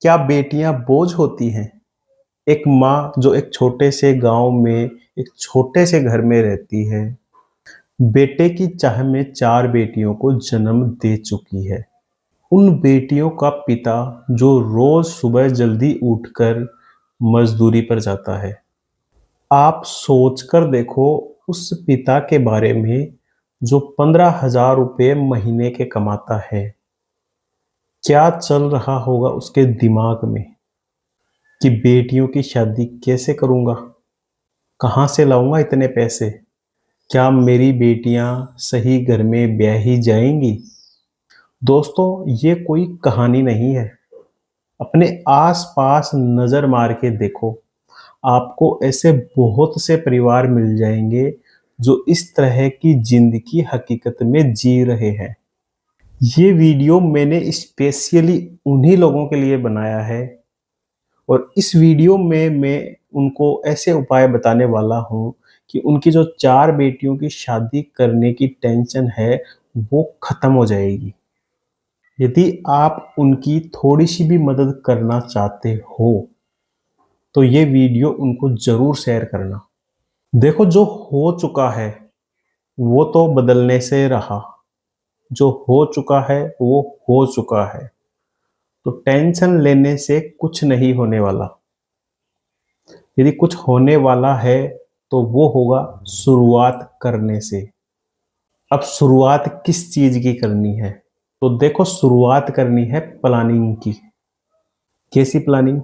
क्या बेटियां बोझ होती हैं? एक माँ जो एक छोटे से गांव में एक छोटे से घर में रहती है, बेटे की चाह में चार बेटियों को जन्म दे चुकी है। उन बेटियों का पिता जो रोज सुबह जल्दी उठकर मजदूरी पर जाता है। आप सोचकर देखो उस पिता के बारे में जो 15,000 रुपये महीने के कमाता है। क्या चल रहा होगा उसके दिमाग में कि बेटियों की शादी कैसे करूंगा, कहाँ से लाऊंगा इतने पैसे, क्या मेरी बेटियां सही घर में ब्याही जाएंगी। दोस्तों, ये कोई कहानी नहीं है। अपने आसपास नजर मार के देखो, आपको ऐसे बहुत से परिवार मिल जाएंगे जो इस तरह की जिंदगी हकीकत में जी रहे हैं। ये वीडियो मैंने स्पेशली उन्हीं लोगों के लिए बनाया है और इस वीडियो में मैं उनको ऐसे उपाय बताने वाला हूँ कि उनकी जो चार बेटियों की शादी करने की टेंशन है वो खत्म हो जाएगी। यदि आप उनकी थोड़ी सी भी मदद करना चाहते हो तो ये वीडियो उनको जरूर शेयर करना। देखो, जो हो चुका है वो तो बदलने से रहा। जो हो चुका है वो हो चुका है, तो टेंशन लेने से कुछ नहीं होने वाला। यदि कुछ होने वाला है तो वो होगा शुरुआत करने से। अब शुरुआत किस चीज की करनी है? तो देखो, शुरुआत करनी है प्लानिंग की। कैसी प्लानिंग?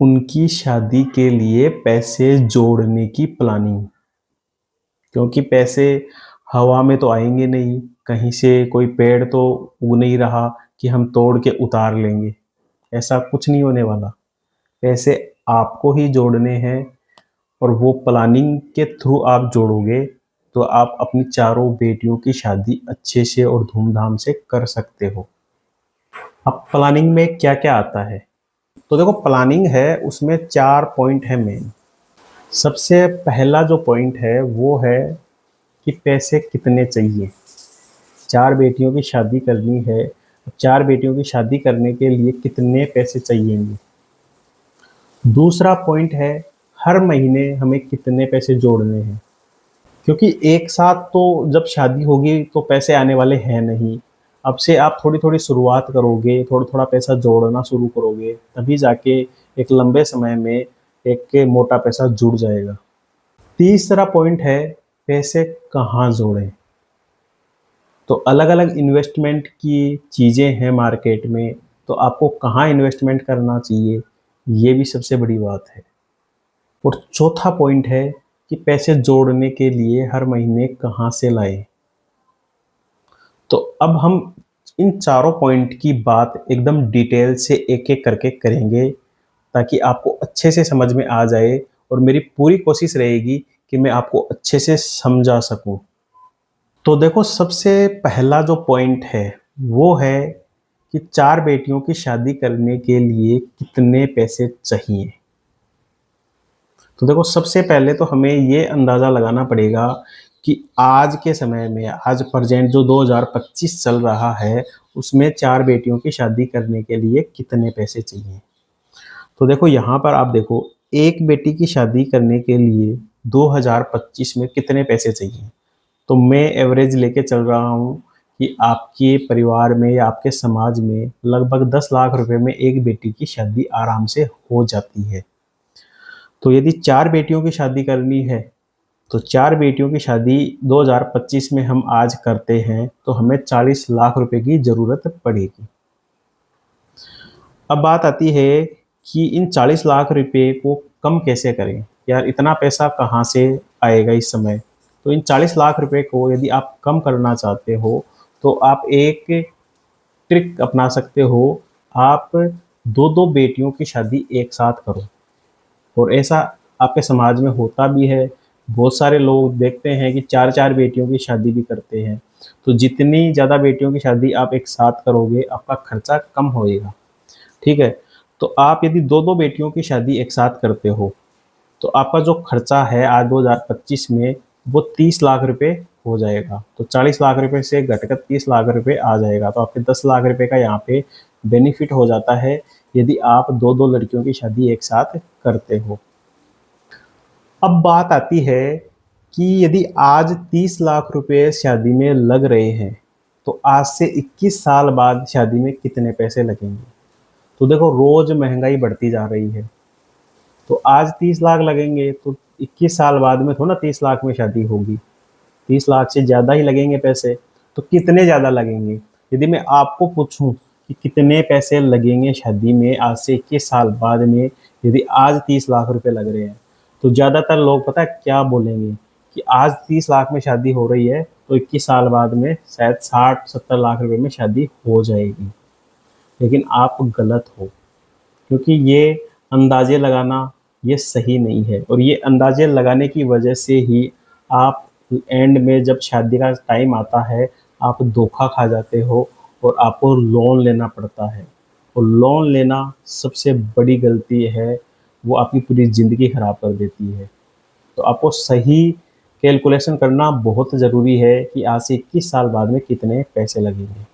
उनकी शादी के लिए पैसे जोड़ने की प्लानिंग। क्योंकि पैसे हवा में तो आएंगे नहीं, कहीं से कोई पेड़ तो उग नहीं रहा कि हम तोड़ के उतार लेंगे। ऐसा कुछ नहीं होने वाला। पैसे आपको ही जोड़ने हैं और वो प्लानिंग के थ्रू आप जोड़ोगे तो आप अपनी चारों बेटियों की शादी अच्छे से और धूमधाम से कर सकते हो। अब प्लानिंग में क्या क्या आता है? तो देखो, प्लानिंग है उसमें चार पॉइंट है मेन। सबसे पहला जो पॉइंट है वो है कि पैसे कितने चाहिए। चार बेटियों की शादी करनी है, चार बेटियों की शादी करने के लिए कितने पैसे चाहिएंगे। दूसरा पॉइंट है हर महीने हमें कितने पैसे जोड़ने हैं। क्योंकि एक साथ तो जब शादी होगी तो पैसे आने वाले हैं नहीं। अब से आप थोड़ी थोड़ी शुरुआत करोगे, थोड़ा थोड़ा पैसा जोड़ना शुरू करोगे, तभी जाके एक लंबे समय में एक मोटा पैसा जुड़ जाएगा। तीसरा पॉइंट है पैसे कहाँ जोड़ें। तो अलग अलग इन्वेस्टमेंट की चीज़ें हैं मार्केट में, तो आपको कहाँ इन्वेस्टमेंट करना चाहिए, ये भी सबसे बड़ी बात है। और चौथा पॉइंट है कि पैसे जोड़ने के लिए हर महीने कहाँ से लाएं। तो अब हम इन चारों पॉइंट की बात एकदम डिटेल से एक एक करके करेंगे ताकि आपको अच्छे से समझ में आ जाए, और मेरी पूरी कोशिश रहेगी कि मैं आपको अच्छे से समझा सकूं। तो देखो, सबसे पहला जो पॉइंट है वो है कि चार बेटियों की शादी करने के लिए कितने पैसे चाहिए। तो देखो, सबसे पहले तो हमें ये अंदाज़ा लगाना पड़ेगा कि आज के समय में, आज प्रेजेंट जो 2025 चल रहा है, उसमें चार बेटियों की शादी करने के लिए कितने पैसे चाहिए। तो देखो, यहाँ पर आप देखो, एक बेटी की शादी करने के लिए 2025 में कितने पैसे चाहिए। तो मैं एवरेज लेके चल रहा हूँ कि आपके परिवार में या आपके समाज में लगभग 10 लाख रुपए में एक बेटी की शादी आराम से हो जाती है। तो यदि चार बेटियों की शादी करनी है तो चार बेटियों की शादी 2025 में हम आज करते हैं तो हमें 40 लाख रुपए की ज़रूरत पड़ेगी। अब बात आती है कि इन 40 लाख रुपए को कम कैसे करें। यार, इतना पैसा कहाँ से आएगा इस समय। तो इन 40 लाख रुपए को यदि आप कम करना चाहते हो तो आप एक ट्रिक अपना सकते हो। आप दो दो बेटियों की शादी एक साथ करो, और ऐसा आपके समाज में होता भी है। बहुत सारे लोग देखते हैं कि चार चार बेटियों की शादी भी करते हैं। तो जितनी ज़्यादा बेटियों की शादी आप एक साथ करोगे आपका खर्चा कम होएगा। ठीक है। तो आप यदि दो दो बेटियों की शादी एक साथ करते हो तो आपका जो खर्चा है आज 2025 में वो 30 लाख रुपए हो जाएगा। तो 40 लाख रुपए से घटकर 30 लाख रुपए आ जाएगा। तो आपके 10 लाख रुपए का यहाँ पे बेनिफिट हो जाता है यदि आप दो दो लड़कियों की शादी एक साथ करते हो। अब बात आती है कि यदि आज 30 लाख रुपए शादी में लग रहे हैं, तो आज से 21 साल बाद शादी में कितने पैसे लगेंगे? तो देखो रोज महंगाई बढ़ती जा रही है, तो आज 30 लाख लगेंगे तो 21 साल बाद में थोड़ा ना 30 लाख में शादी होगी, 30 लाख से ज़्यादा ही लगेंगे पैसे। तो कितने ज़्यादा लगेंगे? यदि मैं आपको पूछूं कि कितने पैसे लगेंगे शादी में आज से 21 साल बाद में, यदि आज 30 लाख रुपए लग रहे हैं, तो ज़्यादातर लोग पता है क्या बोलेंगे कि आज 30 लाख में शादी हो रही है तो 21 साल बाद में शायद 60-70 लाख रुपए में शादी हो जाएगी। लेकिन आप गलत हो, क्योंकि ये अंदाज़े लगाना ये सही नहीं है, और ये अंदाज़े लगाने की वजह से ही आप एंड में जब शादी का टाइम आता है, आप धोखा खा जाते हो और आपको लोन लेना पड़ता है। और लोन लेना सबसे बड़ी गलती है, वो आपकी पूरी ज़िंदगी ख़राब कर देती है। तो आपको सही कैलकुलेशन करना बहुत ज़रूरी है कि आज से 21 साल बाद में कितने पैसे लगेंगे।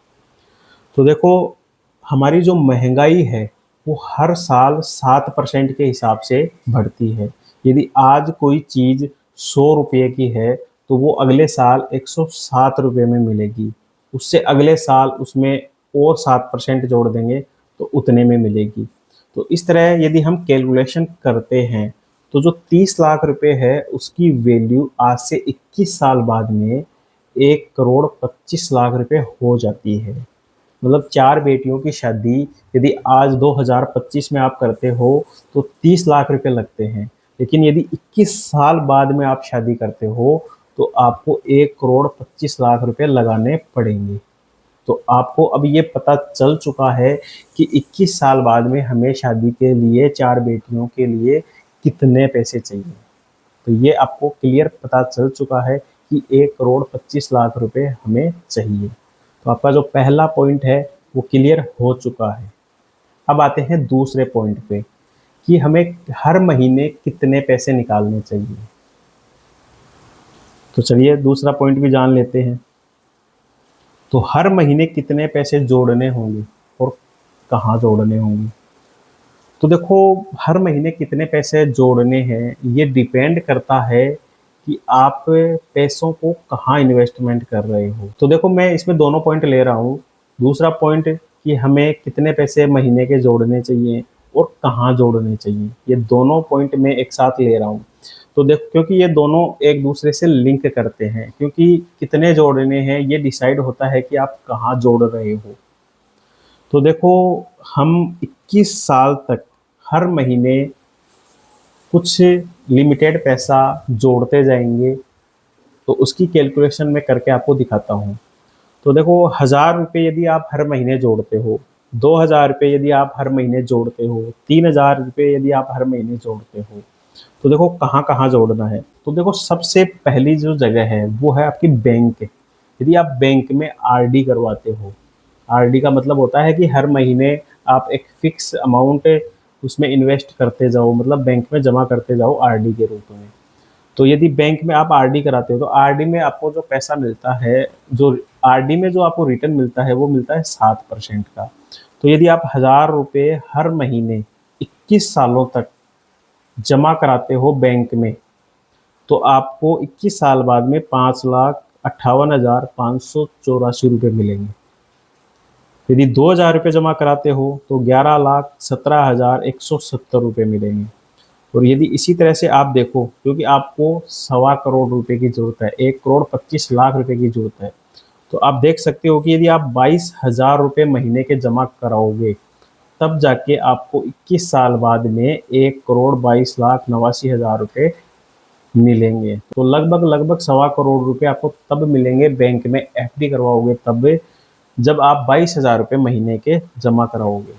तो देखो, हमारी जो महंगाई है वो हर साल 7% के हिसाब से बढ़ती है। यदि आज कोई चीज़ 100 रुपये की है तो वो अगले साल 107 रुपये में मिलेगी। उससे अगले साल उसमें और 7% जोड़ देंगे तो उतने में मिलेगी। तो इस तरह यदि हम कैलकुलेशन करते हैं तो जो 30 लाख रुपए है उसकी वैल्यू आज से 21 साल बाद में 1 करोड़ 25 लाख रुपए हो जाती है। मतलब 4 बेटियों की शादी यदि आज 2025 में आप करते हो तो 30 लाख रुपए लगते हैं, लेकिन यदि 21 साल बाद में आप शादी करते हो तो आपको 1 करोड़ 25 लाख रुपए लगाने पड़ेंगे। तो आपको अब ये पता चल चुका है कि 21 साल बाद में हमें शादी के लिए 4 बेटियों के लिए कितने पैसे चाहिए। तो ये आपको क्लियर पता चल चुका है कि 1 करोड़ 25 लाख रुपए हमें चाहिए। तो आपका जो पहला पॉइंट है वो क्लियर हो चुका है। अब आते हैं दूसरे पॉइंट पे कि हमें हर महीने कितने पैसे निकालने चाहिए। तो चलिए दूसरा पॉइंट भी जान लेते हैं। तो हर महीने कितने पैसे जोड़ने होंगे और कहाँ जोड़ने होंगे। तो देखो, हर महीने कितने पैसे जोड़ने हैं ये डिपेंड करता है कि आप पैसों को कहाँ इन्वेस्टमेंट कर रहे हो। तो देखो, मैं इसमें दोनों पॉइंट ले रहा हूँ। दूसरा पॉइंट कि हमें कितने पैसे महीने के जोड़ने चाहिए और कहाँ जोड़ने चाहिए, ये दोनों पॉइंट मैं एक साथ ले रहा हूँ। तो देखो, क्योंकि ये दोनों एक दूसरे से लिंक करते हैं, क्योंकि कितने जोड़ने हैं ये डिसाइड होता है कि आप कहाँ जोड़ रहे हो। तो देखो, हम 21 साल तक हर महीने कुछ लिमिटेड पैसा जोड़ते जाएंगे। तो उसकी कैलकुलेशन मैं करके आपको दिखाता हूँ। तो देखो, 1000 रुपये यदि आप हर महीने जोड़ते हो, 2000 रुपये यदि आप हर महीने जोड़ते हो, 3000 रुपये यदि आप हर महीने जोड़ते हो, तो देखो कहाँ कहाँ जोड़ना है। तो देखो, सबसे पहली जो जगह है वो है आपकी बैंक। यदि आप बैंक में आरडी करवाते हो, आरडी का मतलब होता है कि हर महीने आप एक फिक्स अमाउंट उसमें इन्वेस्ट करते जाओ, मतलब बैंक में जमा करते जाओ आरडी के रूप में। तो यदि बैंक में आप आरडी कराते हो तो आरडी में आपको जो पैसा मिलता है, जो आरडी में जो आपको रिटर्न मिलता है वो मिलता है 7% का। तो यदि आप 1000 रुपये हर महीने 21 सालों तक जमा कराते हो बैंक में, तो आपको 21 साल बाद में 5,58,584 रुपये मिलेंगे। यदि 2000 रुपये जमा कराते हो तो 11,17,170 रुपये मिलेंगे। और यदि इसी तरह से आप देखो, क्योंकि आपको 1.25 करोड़ रुपए की ज़रूरत है, 1 करोड़ 25 लाख रुपए की ज़रूरत है, तो आप देख सकते हो कि यदि आप 22,000 रुपये महीने के जमा कराओगे तब जाके आपको 21 साल बाद में 1 करोड़ 22,89,000 रुपये मिलेंगे। तो लगभग लगभग 1.25 करोड़ रुपये आपको तब मिलेंगे बैंक में एफडी करवाओगे तब, जब आप 22,000 रुपये महीने के जमा कराओगे।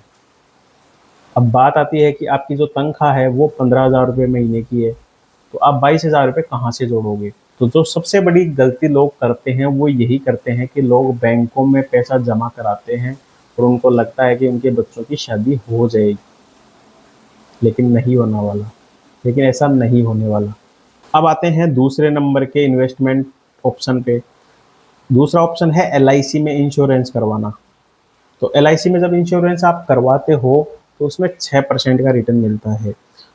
अब बात आती है कि आपकी जो तनख्वाह है वो 15,000 रुपये महीने की है, तो आप 22,000 रुपये कहाँ से जोड़ोगे। तो जो सबसे बड़ी गलती लोग करते हैं वो यही करते हैं कि लोग बैंकों में पैसा जमा कराते हैं और उनको लगता है कि उनके बच्चों की शादी हो जाएगी, लेकिन नहीं होने वाला, लेकिन ऐसा नहीं होने वाला। अब आते हैं दूसरे नंबर के इन्वेस्टमेंट ऑप्शन पे। दूसरा ऑप्शन है एलआईसी में इंश्योरेंस करवाना। तो LIC में जब इंश्योरेंस आप करवाते हो तो उसमें 6% का रिटर्न मिलता है।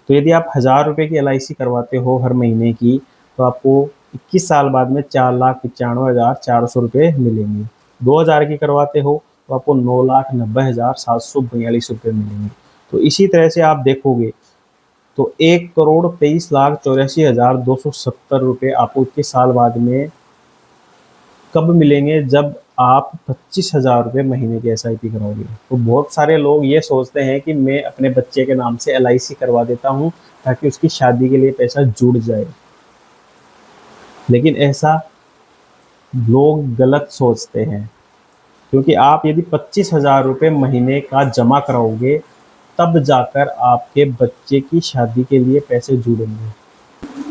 तो यदि आप 1000 रुपये की LIC करवाते हो हर महीने की, तो आपको 21 साल बाद में 4,95,400 रुपये मिलेंगे। 2000 की करवाते हो तो आपको 9,90,742 रुपये मिलेंगे। तो इसी तरह से आप देखोगे तो 1,23,84,270 रुपये आपको 21 साल बाद में कब मिलेंगे, जब आप 25,000 रुपये महीने की SIP कराओगे। तो बहुत सारे लोग ये सोचते हैं कि मैं अपने बच्चे के नाम से LIC करवा देता हूँ ताकि उसकी शादी के लिए पैसा जुड़ जाए, लेकिन ऐसा लोग गलत सोचते हैं, क्योंकि आप यदि 25,000 रुपये महीने का जमा कराओगे तब जाकर आपके बच्चे की शादी के लिए पैसे जुड़ेंगे।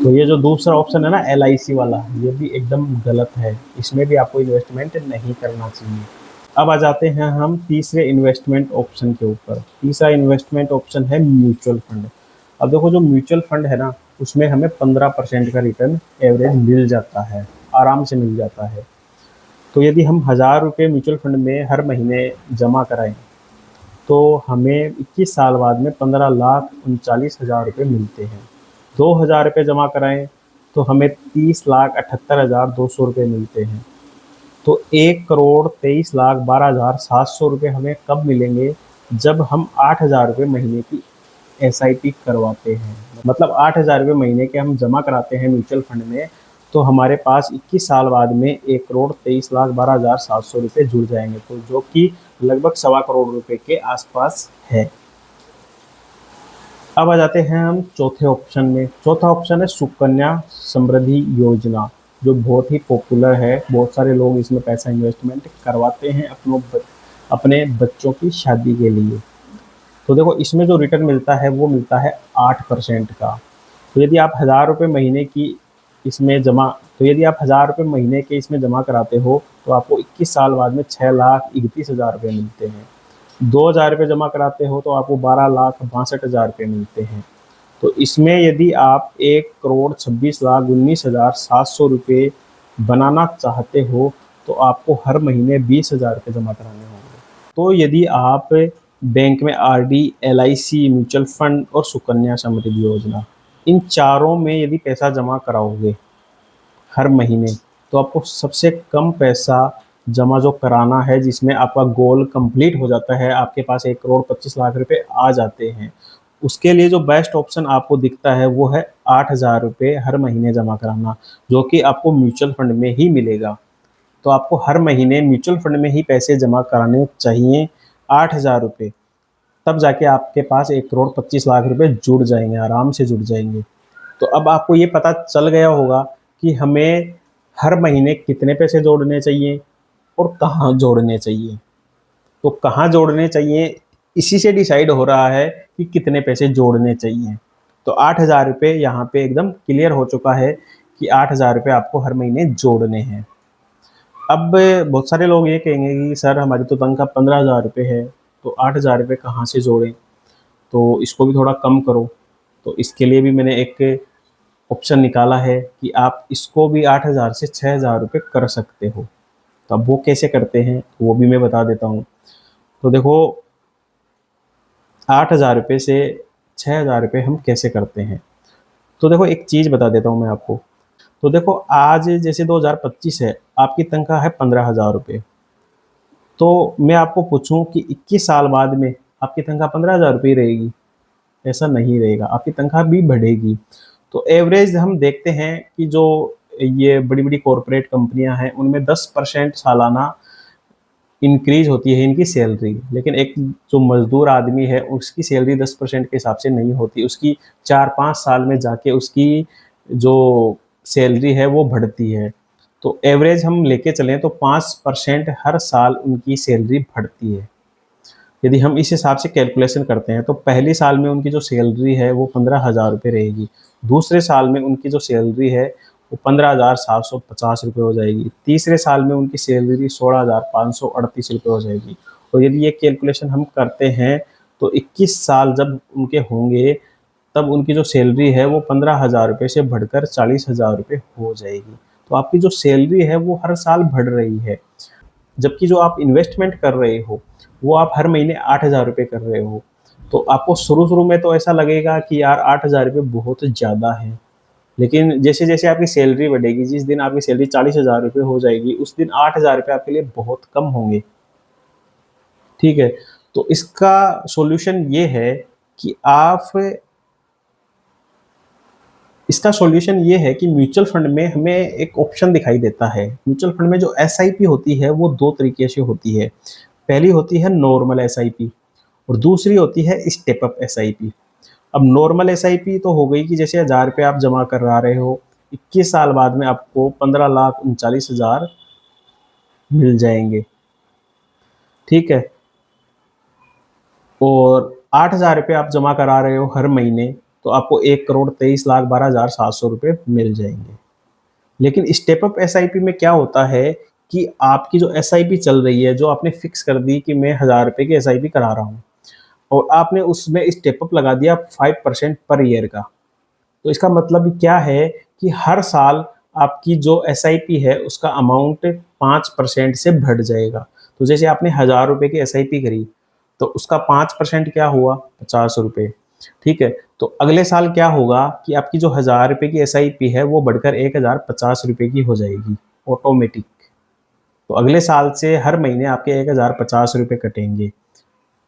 तो ये जो दूसरा ऑप्शन है ना LIC वाला, ये भी एकदम गलत है, इसमें भी आपको इन्वेस्टमेंट नहीं करना चाहिए। अब आ जाते हैं हम तीसरे इन्वेस्टमेंट ऑप्शन के ऊपर। तीसरा इन्वेस्टमेंट ऑप्शन है म्यूचुअल फंड। अब देखो जो म्यूचुअल फंड है ना, उसमें हमें 15% का रिटर्न एवरेज मिल जाता है, आराम से मिल जाता है। तो यदि हम 1000 रुपये म्यूचुअल फंड में हर महीने जमा कराएं तो हमें 21 साल बाद में 15,39,000 रुपये मिलते हैं। 2000 रुपये जमा कराएं तो हमें 30,78,200 रुपये मिलते हैं। तो 1,23,12,700 रुपये हमें कब मिलेंगे, जब हम 8,000 रुपये महीने की SIP करवाते हैं। मतलब 8,000 रुपये महीने के हम जमा कराते हैं म्यूचुअल फंड में, तो हमारे पास 21 साल बाद में 1,23,12,700 रुपये जुड़ जाएंगे, तो जो कि लगभग 1,25 करोड़ रुपये के आसपास है। अब आ जाते हैं हम चौथे ऑप्शन में। चौथा ऑप्शन है सुकन्या समृद्धि योजना, जो बहुत ही पॉपुलर है। बहुत सारे लोग इसमें पैसा इन्वेस्टमेंट करवाते हैं अपने बच्चों की शादी के लिए। तो देखो इसमें जो रिटर्न मिलता है वो मिलता है 8% का। तो यदि आप 1000 रुपये महीने की इसमें जमा तो यदि आप 1000 रुपये महीने के इसमें जमा कराते हो तो आपको 21 साल बाद में 6,31,000 रुपये मिलते हैं। 2000 रुपये जमा कराते हो तो आपको 12,62,000 रुपये मिलते हैं। तो इसमें यदि आप 1,26,19,700 रुपये बनाना चाहते हो तो आपको हर महीने 20,000 रुपये जमा कराने होंगे। तो यदि आप बैंक में RD, LIC, म्यूचुअल फंड और सुकन्या समृद्धि योजना, इन चारों में यदि पैसा जमा कराओगे हर महीने, तो आपको सबसे कम पैसा जमा जो कराना है, जिसमें आपका गोल कंप्लीट हो जाता है, आपके पास 1,25,00,000 रुपये आ जाते हैं, उसके लिए जो बेस्ट ऑप्शन आपको दिखता है वो है 8,000 रुपये हर महीने जमा कराना, जो कि आपको म्यूचुअल फंड में ही मिलेगा। तो आपको हर महीने म्यूचुअल फंड में ही पैसे जमा कराने चाहिए 8,000 रुपये, तब जाके आपके पास 1,25,00,000 रुपये जुड़ जाएंगे, आराम से जुड़ जाएंगे। तो अब आपको ये पता चल गया होगा कि हमें हर महीने कितने पैसे जोड़ने चाहिए और कहाँ जोड़ने चाहिए। तो कहाँ जोड़ने चाहिए इसी से डिसाइड हो रहा है कि कितने पैसे जोड़ने चाहिए। तो 8,000 रुपये यहाँ पे एकदम क्लियर हो चुका है कि 8,000 रुपये आपको हर महीने जोड़ने हैं। अब बहुत सारे लोग ये कहेंगे कि सर हमारी तो तनख्वाह 15,000 रुपये है, तो 8,000 रुपये कहाँ से जोड़ें, तो इसको भी थोड़ा कम करो। तो इसके लिए भी मैंने एक ऑप्शन निकाला है कि आप इसको भी 8,000 से 6,000 रुपये कर सकते हो। तो अब वो कैसे करते हैं वो भी मैं बता देता हूँ। तो देखो 8,000 रुपये से 6,000 रुपये हम कैसे करते हैं। तो देखो एक चीज़ बता देता हूँ मैं आपको। तो देखो आज जैसे 2025 है, आपकी तनख्वाह है 15,000 रुपये। तो मैं आपको पूछूं कि 21 साल बाद में आपकी तनख्वाह 15,000 रुपये रहेगी? ऐसा नहीं रहेगा, आपकी तनख्वाह भी बढ़ेगी। तो एवरेज हम देखते हैं कि जो ये बड़ी-बड़ी कॉर्पोरेट कंपनियां हैं, उनमें 10% सालाना इंक्रीज़ होती है इनकी सैलरी। लेकिन एक जो मज़दूर आदमी है, उसकी सैलरी 10% के हिसाब से नहीं होती। उसकी 4-5 साल में जाके उसकी जो सैलरी है वो बढ़ती है। तो एवरेज हम लेके चलें तो 5% हर साल उनकी सैलरी बढ़ती है। यदि हम इस हिसाब से कैलकुलेशन करते हैं तो पहले साल में उनकी जो सैलरी है वो 15,000 रुपये रहेगी। दूसरे साल में उनकी जो सैलरी है वो 15,750 रुपये हो जाएगी। तीसरे साल में उनकी सैलरी 16,538 रुपये हो जाएगी। और यदि ये कैलकुलेशन हम करते हैं तो 21 साल जब उनके होंगे तब उनकी जो सैलरी है वो 15,000 रुपये से बढ़कर 40,000 रुपये हो जाएगी। तो आपकी जो सैलरी है वो हर साल बढ़ रही है। जबकि जो आप इन्वेस्टमेंट कर रहे हो वो आप हर महीने 8,000 रुपए कर रहे हो। तो आपको शुरू-शुरू में तो ऐसा लगेगा कि यार 8,000 रुपए बहुत ज़्यादा है। लेकिन जैसे-जैसे आपकी सैलरी बढ़ेगी, जिस दिन आपकी सैलरी 40,000 रुपए हो जाएगी, उस दिन 8,000 रुपए आपके लिए बहुत कम होंगे, ठीक है? तो इसका सॉल्यूशन ये है कि आप इसका सॉल्यूशन ये है कि म्यूचुअल फंड में हमें एक ऑप्शन दिखाई देता है। म्यूचुअल फंड में जो एसआईपी होती है, वो 2 तरीके से होती है। पहली होती है नॉर्मल एसआईपी और दूसरी होती है स्टेप अप एसआईपी। अब नॉर्मल एसआईपी तो हो गई कि जैसे 1000 रुपए आप जमा करा रहे हो, 21 साल बाद में आपको 15,39,000 मिल जाएँगे, ठीक है? और 8,000 रुपए आप जमा करा रहे हो हर महीने, तो आपको 1,23,12,700 रुपए मिल जाएँगे। लेकिन स्टेप अप एसआईपी में क्या होता है कि आपकी जो एसआईपी चल रही है, जो आपने फिक्स कर दी कि मैं 1000 रुपए की एसआईपी करा रहा हूँ और आपने उसमें स्टेप अप लगा दिया 5% पर ईयर का। तो इसका मतलब क्या है कि हर साल आपकी जो एसआईपी है उसका अमाउंट 5% से बढ़ जाएगा। तो जैसे आपने 1000 रुपए की एसआईपी करी, तो उसका 5% क्या हुआ? 50 रुपए, ठीक है? तो अगले साल क्या होगा कि आपकी जो 1000 रुपए की एसआईपी है वो बढ़कर 1050 रुपए की हो जाएगी, ऑटोमेटिक। तो अगले साल से हर महीने आपके 1050 रुपए कटेंगे,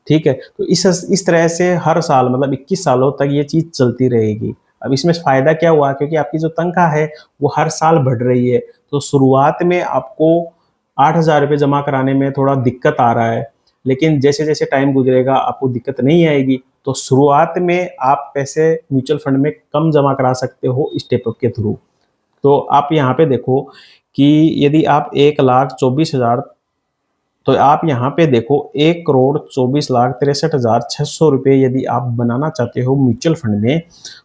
ठीक है? तो इस तरह से हर साल मतलब 21 सालों तक ये चीज़ चलती रहेगी। अब इसमें फ़ायदा क्या हुआ क्योंकि आपकी जो तनख्वाह है वो हर साल बढ़ रही है, तो शुरुआत में आपको 8,000 रुपए जमा कराने में थोड़ा दिक्कत आ रहा है, लेकिन जैसे-जैसे टाइम गुज़रेगा आपको दिक्कत नहीं आएगी। तो शुरुआत में आप पैसे म्यूचुअल फंड में कम जमा करा सकते हो स्टेप अप के थ्रू। तो आप यहाँ पे देखो कि यदि आप 1,24,000 तो आप यहाँ पे देखो 1,24,63,600 रुपए यदि आप बनाना चाहते हो म्यूचुअल फंड में,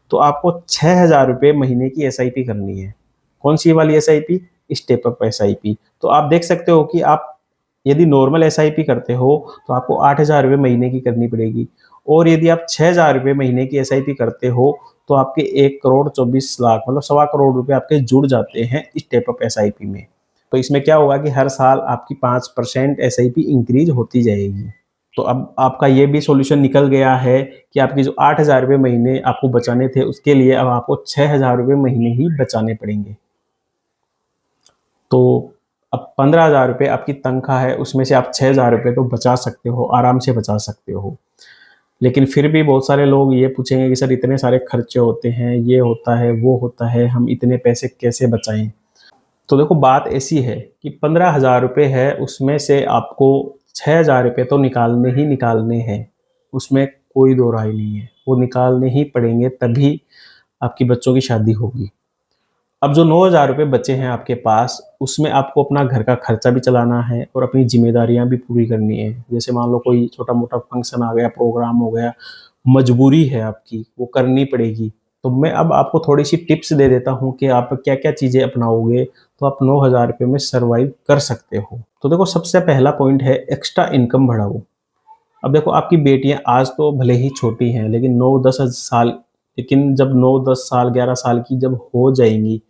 तो आपको 6,000 रुपए महीने की एसआईपी करनी है। कौन-सी वाली एसआईपी? Step up SIP. तो आप देख सकते हो कि आप यदि नॉर्मल एसआईपी करते हो, तो आपको 8,000 रुपए महीने की करनी पड़ेगी और यदि आप 6,000 रुपए महीने की एसआईपी करते हो, तो आपके 1,24,00,000 मतलब सवा करोड़ रुपए आपके जुड़ जाते हैं स्टेप अप एसआईपी में। तो इसमें क्या होगा कि हर साल आपकी 5% एसआईपी इंक्रीज़ होती जाएगी। तो अब आपका ये भी सॉल्यूशन निकल गया है कि आपके जो 8,000 रुपए महीने आपको बचाने थे, उसके लिए अब आपको 6,000 रुपए महीने ही बचाने पड़ेंगे। तो अब 15,000 रुपए आपकी तनख्वाह है, उसमें से आप 6,000 रुपए तो बचा सकते हो, आराम से बचा सकते हो। लेकिन फिर भी बहुत सारे लोग ये पूछेंगे कि सर इतने सारे खर्चे होते हैं, ये होता है, वो होता है, हम इतने पैसे कैसे बचाएँ? तो देखो बात ऐसी है कि 15,000 रुपए है, उसमें से आपको 6,000 रुपए तो निकालने ही निकालने हैं, उसमें कोई दो राय नहीं है। वो निकालने ही पड़ेंगे तभी आपकी बच्चों की शादी होगी। अब जो 9,000 रुपए बचे हैं आपके पास, उसमें आपको अपना घर का खर्चा भी चलाना है और अपनी ज़िम्मेदारियाँ भी पूरी करनी है। जैसे मान लो कोई छोटा-मोटा फंक्शन आ गया, प्रोग्राम हो गया, मजबूरी है आपकी, वो करनी पड़ेगी। तो मैं अब आपको थोड़ी-सी टिप्स दे देता हूँ कि आप क्या-क्या चीज़ें अपनाओगे, तो आप 9,000 रुपए में सर्वाइव कर सकते हो। तो देखो सबसे पहला पॉइंट है एक्स्ट्रा इनकम बढ़ाओ। अब देखो आपकी बेटियाँ आज तो भले ही छोटी हैं, लेकिन 9-10 साल लेकिन जब 9-10 साल, 11 साल की जब हो जाएँगी,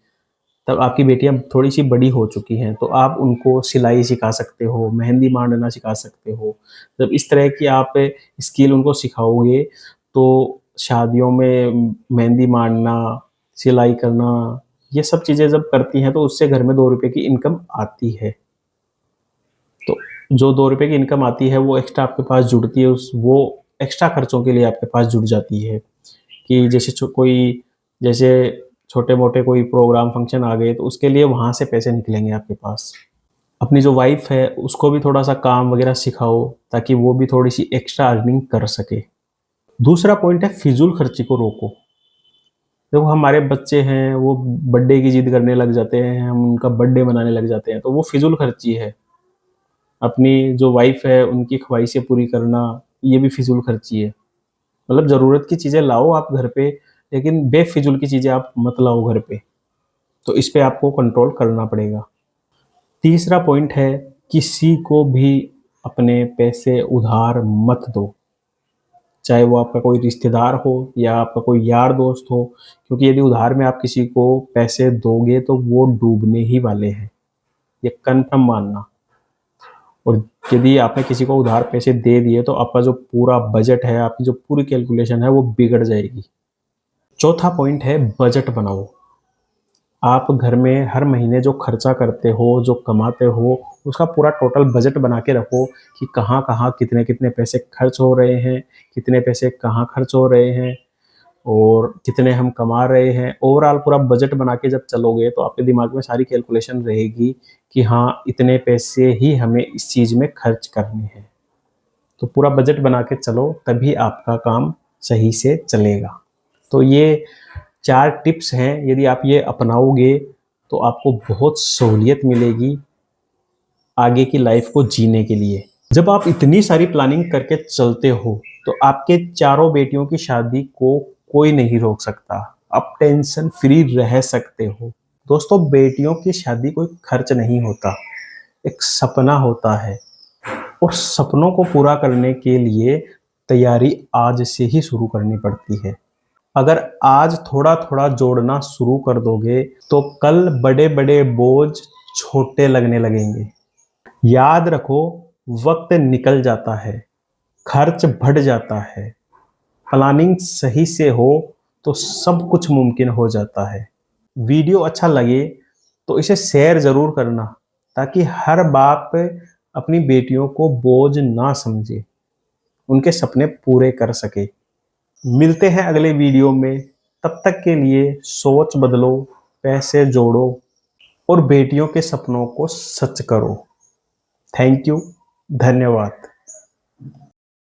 तब आपकी बेटियाँ थोड़ी-सी बड़ी हो चुकी हैं, तो आप उनको सिलाई सिखा सकते हो, मेहंदी मांडना सिखा सकते हो। जब इस तरह की आप स्किल उनको सिखाओगे, तो शादियों में मेहंदी मांडना, सिलाई करना, ये सब चीज़ें जब करती हैं, तो उससे घर में 2 रुपए की इनकम आती है। तो जो 2 रुपए की इनकम आती है, वो एक्स्ट्रा आपके पास जुड़ती है, उस वो एक्स्ट्रा खर्चों के लिए आपके पास जुड़ जाती है कि जैसे छोटे-मोटे कोई प्रोग्राम, फंक्शन आ गए, तो उसके लिए वहाँ से पैसे निकलेंगे आपके पास। अपनी जो वाइफ़ है, उसको भी थोड़ा-सा काम वग़ैरह सिखाओ, ताकि वो भी थोड़ी-सी एक्स्ट्रा अर्निंग कर सके। दूसरा पॉइंट है फिज़ूल खर्ची को रोको। देखो हमारे बच्चे हैं, वो बर्थडे की ज़िद करने लग जाते हैं, हम उनका बर्थडे मनाने लग जाते हैं, तो वो फिज़ूल खर्ची है। अपनी जो वाइफ़ है, उनकी ख़्वाहिशें पूरी करना, ये भी फिज़ूल खर्ची है। मतलब ज़रूरत की चीज़ें लाओ आप घर पे, लेकिन बेफ़िज़ूल की चीज़ें आप मत लाओ घर पे। तो इस पे आपको कंट्रोल करना पड़ेगा। तीसरा पॉइंट है, किसी को भी अपने पैसे उधार मत दो। चाहे वो आपका कोई रिश्तेदार हो या आपका कोई यार दोस्त हो, क्योंकि यदि उधार में आप किसी को पैसे दोगे तो वो डूबने ही वाले हैं, ये कन्फर्म मानना। और यदि आपने किसी को उधार पैसे दे दिए तो आपका जो पूरा बजट है, आपकी जो पूरी कैलकुलेशन है वो बिगड़ जाएगी। चौथा पॉइंट है बजट बनाओ। आप घर में हर महीने जो खर्चा करते हो, जो कमाते हो, उसका पूरा टोटल बजट बना के रखो कि कहाँ-कहाँ कितने-कितने पैसे खर्च हो रहे हैं, कितने पैसे कहाँ खर्च हो रहे हैं और कितने हम कमा रहे हैं। ओवरऑल पूरा बजट बना के जब चलोगे तो आपके दिमाग में सारी कैलकुलेशन रहेगी कि हाँ, इतने पैसे ही हमें इस चीज़ में खर्च करने हैं। तो पूरा बजट बना के चलो, तभी आपका काम सही से चलेगा। तो ये 4 टिप्स हैं, यदि आप ये अपनाओगे तो आपको बहुत सहूलियत मिलेगी आगे की लाइफ को जीने के लिए। जब आप इतनी सारी प्लानिंग करके चलते हो, तो आपके चारों बेटियों की शादी को कोई नहीं रोक सकता। आप टेंशन फ्री रह सकते हो। दोस्तों, बेटियों की शादी कोई खर्च नहीं होता, एक सपना होता है और सपनों को पूरा करने के लिए तैयारी आज से ही शुरू करनी पड़ती है। अगर आज थोड़ा-थोड़ा जोड़ना शुरू कर दोगे, तो कल बड़े-बड़े बोझ छोटे लगने लगेंगे। याद रखो, वक्त निकल जाता है, खर्च बढ़ जाता है। प्लानिंग सही से हो तो सब कुछ मुमकिन हो जाता है। वीडियो अच्छा लगे तो इसे शेयर ज़रूर करना, ताकि हर बाप अपनी बेटियों को बोझ ना समझे, उनके सपने पूरे कर सके। मिलते हैं अगले वीडियो में, तब तक के लिए सोच बदलो, पैसे जोड़ो और बेटियों के सपनों को सच करो। थैंक यू, धन्यवाद।